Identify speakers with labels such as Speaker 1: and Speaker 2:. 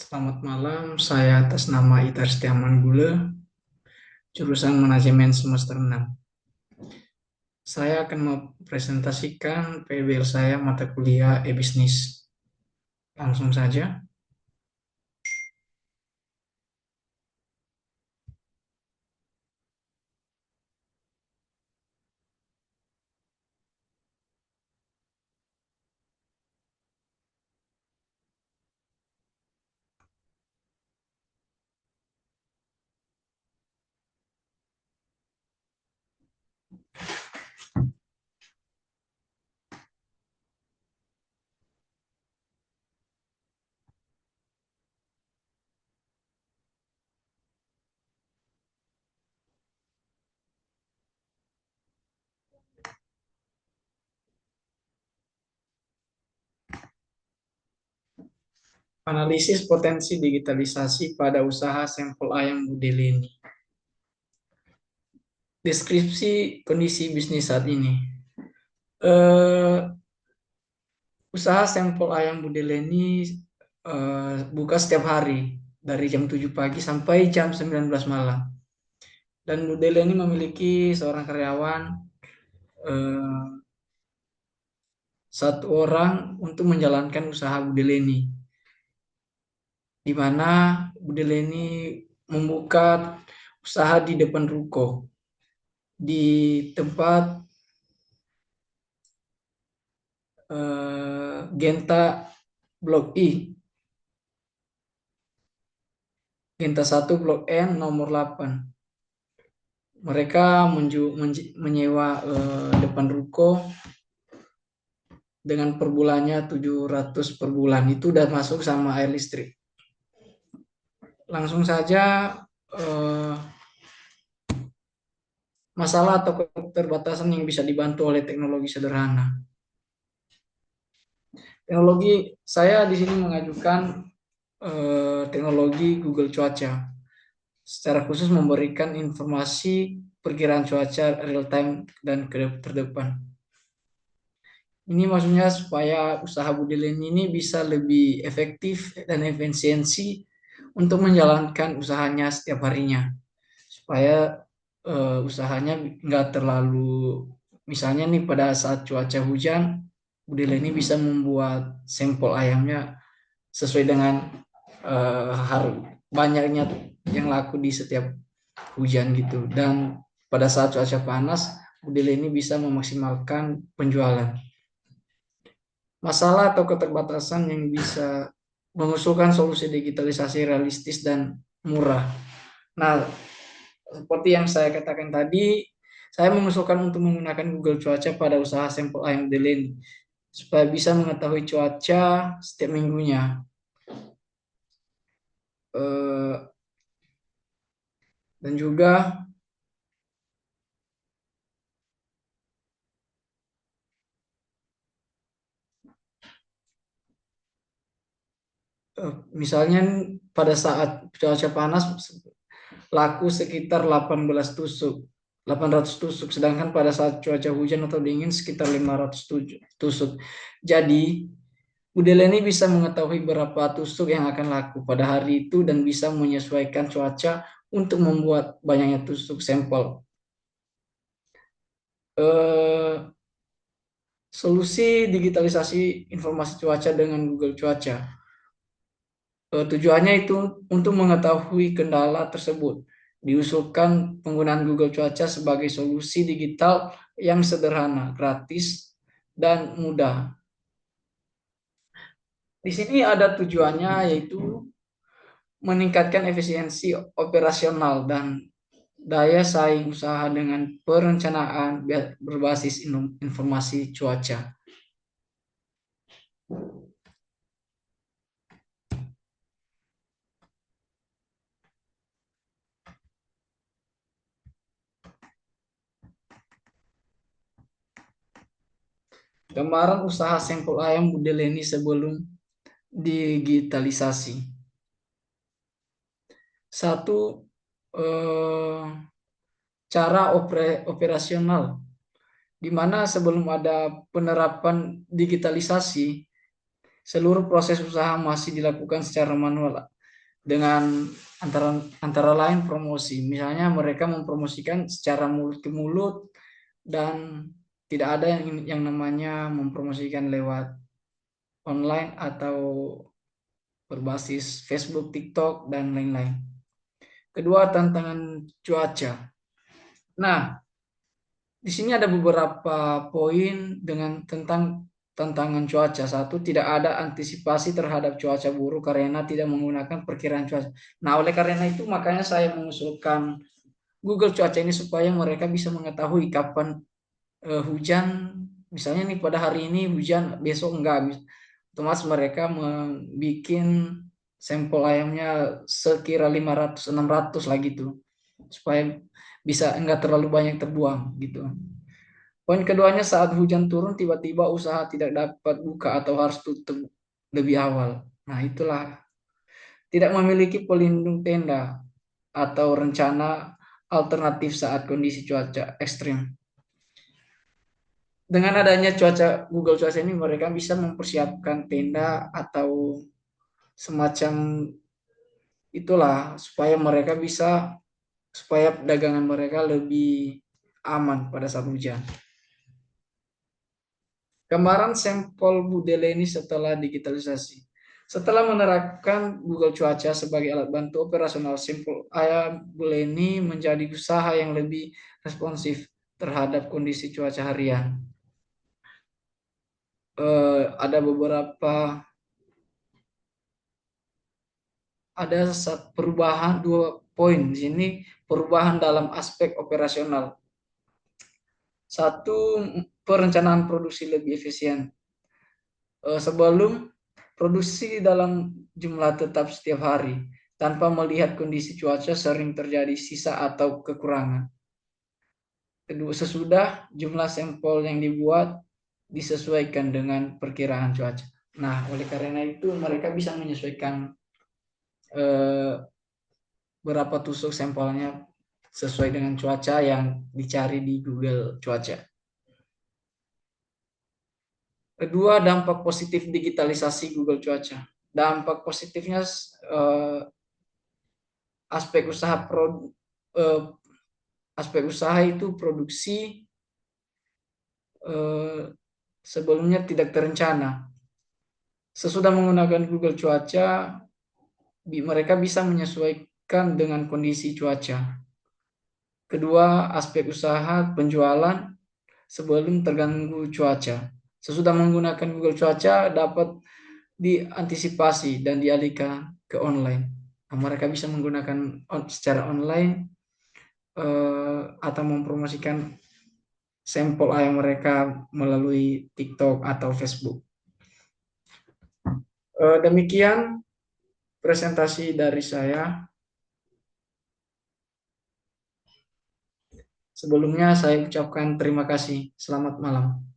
Speaker 1: Selamat malam, saya atas nama Itar Setiaman Gule, jurusan Manajemen semester 6. Saya akan mempresentasikan PBL saya mata kuliah e-bisnis. Langsung saja. Analisis potensi digitalisasi pada usaha sampel ayam Budelini. Deskripsi kondisi bisnis saat ini. Eh, Usaha sampel ayam Budeleni buka setiap hari dari jam 7 pagi sampai jam 19 malam. Dan Budeleni memiliki seorang karyawan, eh, satu orang untuk menjalankan usaha Budeleni, di mana Budeleni membuka usaha di depan ruko di tempat Genta Blok I, Genta 1 Blok N nomor 8. Mereka menyewa depan ruko dengan per bulannya 700 per bulan. Itu udah masuk sama air listrik. Langsung saja, eh, masalah atau keterbatasan yang bisa dibantu oleh teknologi sederhana. Teknologi saya di sini mengajukan teknologi Google Cuaca. Secara khusus memberikan informasi perkiraan cuaca real time dan terdepan. Ini maksudnya supaya usaha budidaya ini bisa lebih efektif dan efisiensi untuk menjalankan usahanya setiap harinya. Supaya usahanya nggak terlalu, misalnya nih pada saat cuaca hujan, budidaya ini bisa membuat sampel ayamnya sesuai dengan banyaknya yang laku di setiap hujan gitu. Dan pada saat cuaca panas, budidaya ini bisa memaksimalkan penjualan. Masalah atau keterbatasan yang bisa mengusulkan solusi digitalisasi realistis dan murah. Nah, seperti yang saya katakan tadi, saya mengusulkan untuk menggunakan Google Cuaca pada usaha sampel ayam delin supaya bisa mengetahui cuaca setiap minggunya. Eh, dan juga misalnya pada saat cuaca panas laku sekitar 18 tusuk, 800 tusuk, sedangkan pada saat cuaca hujan atau dingin sekitar 500 tusuk. Jadi, Budel ini bisa mengetahui berapa tusuk yang akan laku pada hari itu dan bisa menyesuaikan cuaca untuk membuat banyaknya tusuk sampel. Eh, Solusi digitalisasi informasi cuaca dengan Google Cuaca. Tujuannya itu untuk mengetahui kendala tersebut. Diusulkan penggunaan Google Cuaca sebagai solusi digital yang sederhana, gratis, dan mudah. Di sini ada tujuannya, yaitu meningkatkan efisiensi operasional dan daya saing usaha dengan perencanaan berbasis informasi cuaca. Gambaran usaha sampel ayam Budeleni sebelum digitalisasi. Satu, eh, cara operasional, di mana sebelum ada penerapan digitalisasi, Seluruh proses usaha masih dilakukan secara manual dengan antara antara lain promosi. Misalnya mereka mempromosikan secara mulut ke mulut dan tidak ada yang namanya mempromosikan lewat online atau berbasis Facebook, TikTok, dan lain-lain. Kedua, tantangan cuaca. Nah, di sini ada beberapa poin dengan tentang tantangan cuaca. Satu, tidak ada antisipasi terhadap cuaca buruk karena tidak menggunakan perkiraan cuaca. Nah, oleh karena itu makanya saya mengusulkan Google Cuaca ini supaya mereka bisa mengetahui kapan hujan. Misalnya nih pada hari ini hujan, besok enggak. Otomatis mereka membuat sampel ayamnya sekira 500 600 lah gitu. Supaya bisa enggak terlalu banyak terbuang gitu. Poin keduanya, saat hujan turun tiba-tiba usaha tidak dapat buka atau harus tutup lebih awal. Nah, itulah tidak memiliki pelindung tenda atau rencana alternatif saat kondisi cuaca ekstrim. Dengan adanya cuaca Google Cuaca ini mereka bisa mempersiapkan tenda atau semacam itulah supaya mereka bisa supaya dagangan mereka lebih aman pada saat hujan. Gambaran sampel Budeleni setelah digitalisasi. Setelah menerapkan Google Cuaca sebagai alat bantu operasional, sampel ayam Buleni menjadi usaha yang lebih responsif terhadap kondisi cuaca harian. Ada beberapa ada perubahan dua poin di sini, perubahan dalam aspek operasional. Satu, perencanaan produksi lebih efisien. Sebelum produksi dalam jumlah tetap setiap hari tanpa melihat kondisi cuaca sering terjadi sisa atau kekurangan. Kedua, sesudah jumlah sampel yang dibuat disesuaikan dengan perkiraan cuaca. Nah, oleh karena itu mereka bisa menyesuaikan eh, berapa tusuk sampelnya sesuai dengan cuaca yang dicari di Google Cuaca. Kedua, dampak positif digitalisasi Google Cuaca. Dampak positifnya aspek usaha eh, aspek usaha itu produksi eh, sebelumnya tidak terencana. Sesudah menggunakan Google Cuaca, mereka bisa menyesuaikan dengan kondisi cuaca. Kedua, aspek usaha penjualan sebelum terganggu cuaca. Sesudah menggunakan Google Cuaca dapat diantisipasi dan dialihkan ke online. Nah, mereka bisa menggunakan secara online atau mempromosikan sampel ayam mereka melalui TikTok atau Facebook. Demikian presentasi dari saya. Sebelumnya saya ucapkan terima kasih. Selamat malam.